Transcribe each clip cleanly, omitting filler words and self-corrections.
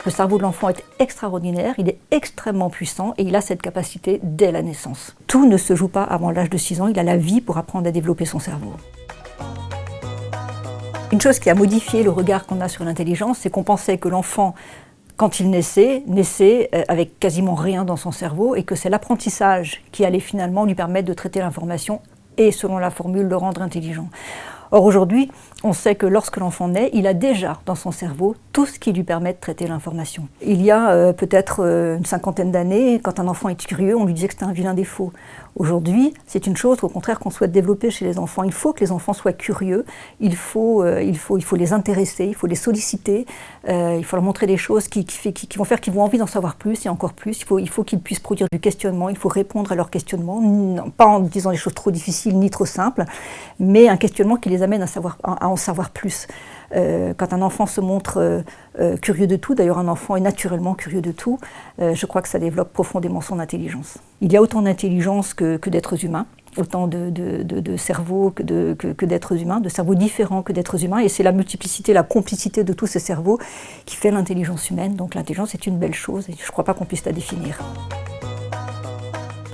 Le cerveau de l'enfant est extraordinaire, il est extrêmement puissant et il a cette capacité dès la naissance. Tout ne se joue pas avant l'âge de 6 ans, il a la vie pour apprendre à développer son cerveau. Une chose qui a modifié le regard qu'on a sur l'intelligence, c'est qu'on pensait que l'enfant, quand il naissait avec quasiment rien dans son cerveau et que c'est l'apprentissage qui allait finalement lui permettre de traiter l'information et, selon la formule, le rendre intelligent. Or aujourd'hui, on sait que lorsque l'enfant naît, il a déjà dans son cerveau tout ce qui lui permet de traiter l'information. Il y a peut-être une cinquantaine d'années, quand un enfant est curieux, on lui disait que c'était un vilain défaut. Aujourd'hui, c'est une chose au contraire qu'on souhaite développer chez les enfants. Il faut que les enfants soient curieux, il faut les intéresser, il faut les solliciter, il faut leur montrer des choses qui vont faire qu'ils vont envie d'en savoir plus et encore plus. Il faut qu'ils puissent produire du questionnement, il faut répondre à leurs questionnements, non, pas en disant des choses trop difficiles ni trop simples, mais un questionnement qui les amène à en savoir plus. Quand un enfant se montre curieux de tout, d'ailleurs un enfant est naturellement curieux de tout, je crois que ça développe profondément son intelligence. Il y a autant d'intelligence que d'êtres humains, autant de cerveaux que d'êtres humains, de cerveaux différents que d'êtres humains, et c'est la multiplicité, la complicité de tous ces cerveaux qui fait l'intelligence humaine. Donc l'intelligence est une belle chose et je ne crois pas qu'on puisse la définir.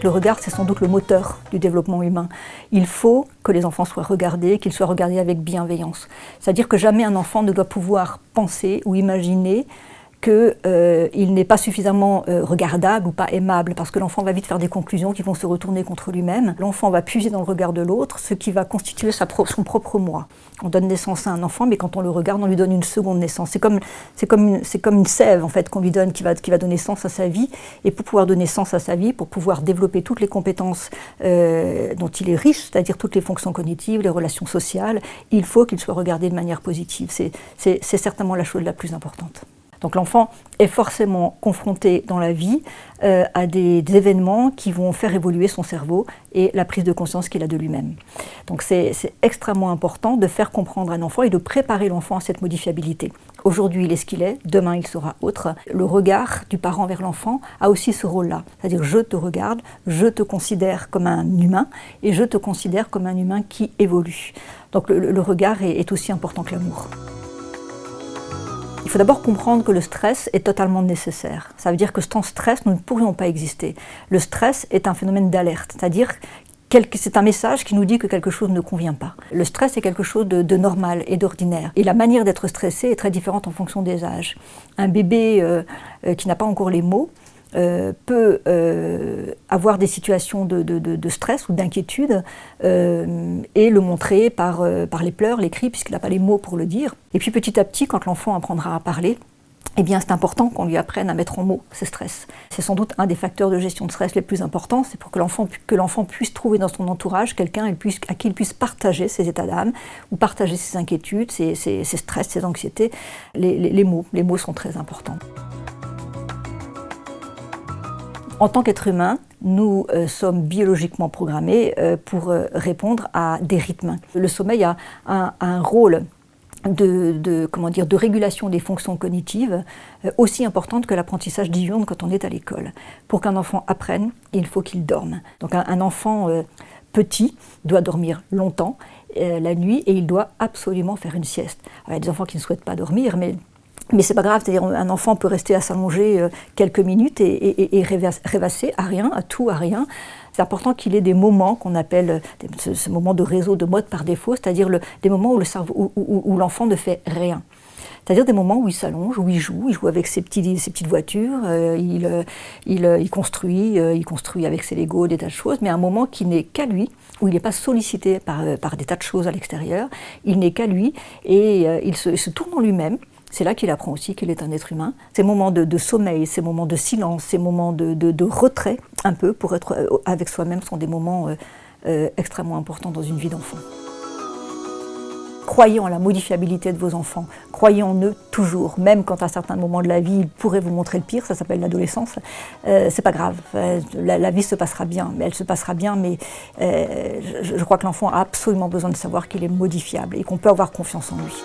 Le regard, c'est sans doute le moteur du développement humain. Il faut que les enfants soient regardés, qu'ils soient regardés avec bienveillance. C'est-à-dire que jamais un enfant ne doit pouvoir penser ou imaginer qu'il n'est pas suffisamment regardable ou pas aimable, parce que l'enfant va vite faire des conclusions qui vont se retourner contre lui-même. L'enfant va puiser dans le regard de l'autre, ce qui va constituer son propre moi. On donne naissance à un enfant, mais quand on le regarde, on lui donne une seconde naissance. C'est comme une sève en fait, qu'on lui donne, qui va donner naissance à sa vie. Et pour pouvoir donner sens à sa vie, pour pouvoir développer toutes les compétences dont il est riche, c'est-à-dire toutes les fonctions cognitives, les relations sociales, il faut qu'il soit regardé de manière positive. C'est certainement la chose la plus importante. Donc l'enfant est forcément confronté dans la vie à des événements qui vont faire évoluer son cerveau et la prise de conscience qu'il a de lui-même. Donc c'est extrêmement important de faire comprendre à un enfant et de préparer l'enfant à cette modifiabilité. Aujourd'hui il est ce qu'il est, demain il sera autre. Le regard du parent vers l'enfant a aussi ce rôle-là, c'est-à-dire je te regarde, je te considère comme un humain et je te considère comme un humain qui évolue. Donc le regard est aussi important que l'amour. Il faut d'abord comprendre que le stress est totalement nécessaire. Ça veut dire que sans stress, nous ne pourrions pas exister. Le stress est un phénomène d'alerte, c'est-à-dire c'est un message qui nous dit que quelque chose ne convient pas. Le stress est quelque chose de normal et d'ordinaire. Et la manière d'être stressé est très différente en fonction des âges. Un bébé qui n'a pas encore les mots peut avoir des situations de stress ou d'inquiétude et le montrer par les pleurs, les cris, puisqu'il n'a pas les mots pour le dire. Et puis petit à petit, quand l'enfant apprendra à parler, eh bien, c'est important qu'on lui apprenne à mettre en mots ses stress. C'est sans doute un des facteurs de gestion de stress les plus importants, c'est pour que l'enfant puisse trouver dans son entourage quelqu'un à qui il puisse partager ses états d'âme ou partager ses inquiétudes, ses stress, ses anxiétés. Les mots sont très importants. En tant qu'être humain, nous sommes biologiquement programmés pour répondre à des rythmes. Le sommeil a un rôle de régulation des fonctions cognitives aussi importante que l'apprentissage diurne quand on est à l'école. Pour qu'un enfant apprenne, il faut qu'il dorme. Donc un enfant petit doit dormir longtemps la nuit et il doit absolument faire une sieste. Alors, il y a des enfants qui ne souhaitent pas dormir, mais c'est pas grave, c'est-à-dire un enfant peut rester à s'allonger quelques minutes et rêvasser à rien, à tout, à rien. C'est important qu'il ait des moments qu'on appelle ce moment de réseau de mode par défaut, c'est-à-dire des moments où l'enfant ne fait rien. C'est-à-dire des moments où il s'allonge, où il joue avec ses petites voitures, il construit avec ses Legos des tas de choses, mais un moment qui n'est qu'à lui, où il n'est pas sollicité par des tas de choses à l'extérieur, il n'est qu'à lui et il se tourne en lui-même. C'est là qu'il apprend aussi qu'il est un être humain. Ces moments de sommeil, ces moments de silence, ces moments de retrait, un peu, pour être avec soi-même, sont des moments extrêmement importants dans une vie d'enfant. Croyez en la modifiabilité de vos enfants, croyez en eux toujours, même quand à certains moments de la vie, ils pourraient vous montrer le pire, ça s'appelle l'adolescence. C'est pas grave, la vie se passera bien, mais je crois que l'enfant a absolument besoin de savoir qu'il est modifiable et qu'on peut avoir confiance en lui.